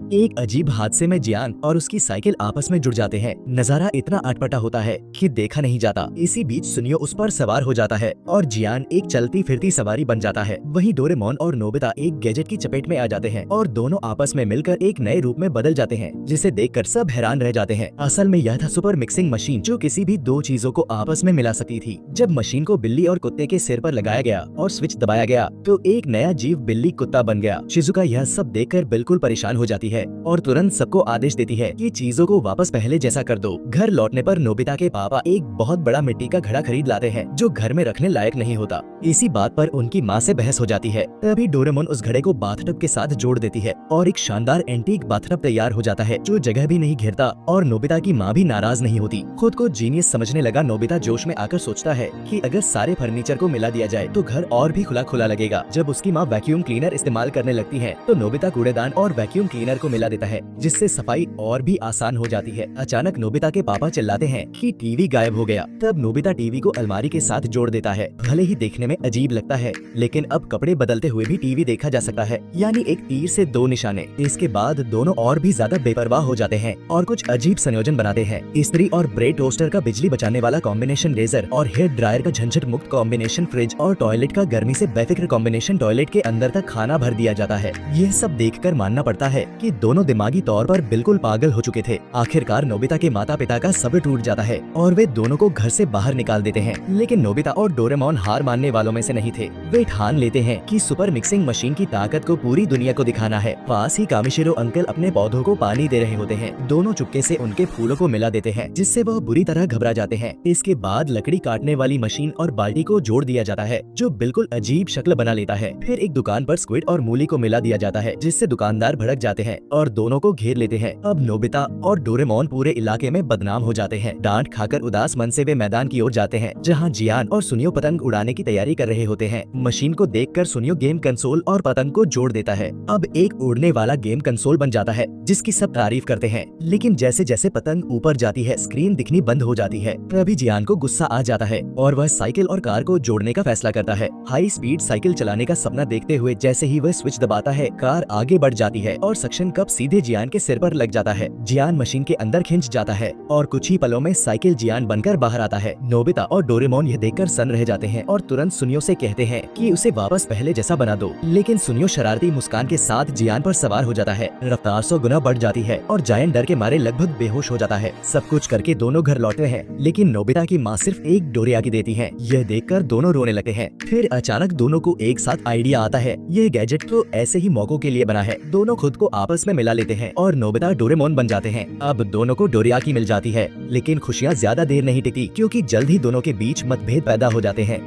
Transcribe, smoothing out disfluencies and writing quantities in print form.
एक अजीब हादसे में जियान और उसकी साइकिल आपस में जुड़ जाते हैं। नजारा इतना अटपटा होता है कि देखा नहीं जाता। इसी बीच सुनियो उस पर सवार हो जाता है और जियान एक चलती फिरती सवारी बन जाता है। वहीं डोरेमोन और नोबिता एक गैजेट की चपेट में आ जाते हैं और दोनों आपस में मिलकर एक नए रूप में बदल जाते हैं, जिसे देखकर सब हैरान रह जाते हैं। असल में यह था सुपर मिक्सिंग मशीन, जो किसी भी दो चीजों को आपस में मिला सकती थी। जब मशीन को बिल्ली और कुत्ते के सिर पर लगाया गया और स्विच दबाया गया तो एक नया जीव बिल्ली कुत्ता बन गया। शिजुका यह सब देखकर बिल्कुल परेशान हो जाती है और तुरंत सबको आदेश देती है कि चीजों को वापस पहले जैसा कर दो। घर लौटने पर नोबिता के पापा एक बहुत बड़ा मिट्टी का घड़ा खरीद लाते हैं जो घर में रखने लायक नहीं होता। इसी बात पर उनकी माँ से बहस हो जाती है। तभी डोरेमोन उस घड़े को बाथटब के साथ जोड़ देती है और एक शानदार एंटीक बाथटब तैयार हो जाता है जो जगह भी नहीं घेरता। और नोबिता की माँ भी नाराज नहीं होती। खुद को जीनियस समझने लगा नोबिता जोश में आकर सोचता है कि अगर सारे फर्नीचर को मिला दिया जाए तो घर और भी खुला खुला लगेगा। जब उसकी माँ वैक्यूम क्लीनर इस्तेमाल करने लगती है तो नोबिता कूड़ेदान और वैक्यूम क्लीनर को मिला देता है, जिससे सफाई और भी आसान हो जाती है। अचानक नोबिता के पापा चिल्लाते हैं कि टीवी गायब हो गया। तब नोबिता टीवी को अलमारी के साथ जोड़ देता है। भले ही देखने में अजीब लगता है, लेकिन अब कपड़े बदलते हुए भी टीवी देखा जा सकता है, यानी एक तीर से दो निशाने। इसके बाद दोनों और भी ज्यादा बेपरवाह हो जाते हैं और कुछ अजीब संयोजन बनाते हैं। इस्त्री और ब्रेड टोस्टर का बिजली बचाने वाला कॉम्बिनेशन रेजर और हेयर ड्रायर का झंझट मुक्त कॉम्बिनेशन फ्रिज और टॉयलेट का गर्मी से बेफिक्र कॉम्बिनेशन टॉयलेट के अंदर तक खाना भर दिया जाता है। यह सब देखकर मानना पड़ता है कि दोनों दिमागी तौर पर बिल्कुल पागल हो चुके थे। आखिरकार नोबिता के माता पिता का सब्र टूट जाता है और वे दोनों को घर से बाहर निकाल देते हैं। लेकिन नोबिता और डोरेमोन हार मानने वालों में से नहीं थे। वे ठान लेते हैं कि सुपर मिक्सिंग मशीन की ताकत को पूरी दुनिया को दिखाना है। पास ही कामिशिरो अंकल अपने पौधों को पानी दे रहे होते हैं। दोनों चुपके से उनके फूलों को मिला देते हैं, जिससे वह बुरी तरह घबरा जाते हैं। इसके बाद लकड़ी काटने वाली मशीन और बाल्टी को जोड़ दिया जाता है, जो बिल्कुल अजीब शक्ल बना लेता है। फिर एक दुकान पर स्क्विड और मूली को मिला दिया जाता है, जिससे दुकानदार भड़क जाते हैं और दोनों को घेर लेते हैं। अब नोबिता और डोरेमोन पूरे इलाके में बदनाम हो जाते हैं। डांट खाकर उदास मन से वे मैदान की ओर जाते हैं, जहां जियान और सुनियो पतंग उड़ाने की तैयारी कर रहे होते हैं। मशीन को देखकर सुनियो गेम कंसोल और पतंग को जोड़ देता है। अब एक उड़ने वाला गेम कंसोल बन जाता है, जिसकी सब तारीफ करते हैं। लेकिन जैसे जैसे पतंग ऊपर जाती है, स्क्रीन दिखनी बंद हो जाती है। तभी जियान को गुस्सा आ जाता है और वह साइकिल और कार को जोड़ने का फैसला करता है। हाई स्पीड साइकिल चलाने का सपना देखते हुए जैसे ही वह स्विच दबाता है, कार आगे बढ़ जाती है और सक्शन कप सीधे जियान के सिर पर लग जाता है। जियान मशीन के अंदर खिंच जाता है और कुछ ही पलों में साइकिल जियान बनकर बाहर आता है। नोबिता और डोरेमोन यह देखकर सन्न रह जाते हैं और तुरंत सुनियो से कहते हैं कि उसे वापस पहले जैसा बना दो। लेकिन सुनियो शरारती मुस्कान के साथ जियान पर सवार हो जाता है। रफ्तार 100 गुना बढ़ जाती है और जायन डर के मारे लगभग बेहोश हो जाता है। सब कुछ करके दोनों घर लौटते हैं, लेकिन नोबिता की माँ सिर्फ एक डोरियाकी देती है। यह देखकर दोनों रोने लगते हैं। फिर अचानक दोनों को एक साथ आइडिया आता है। यह गैजेट तो ऐसे ही मौकों के लिए बना है। दोनों खुद को आपस में मिला लेते हैं और नोबिता डोरेमोन बन जाते हैं। अब दोनों को डोरियाकी मिल जाती है, लेकिन खुशियाँ ज्यादा देर नहीं टिकती, क्योंकि जल्द ही दोनों के बीच मतभेद पैदा हो जाते हैं।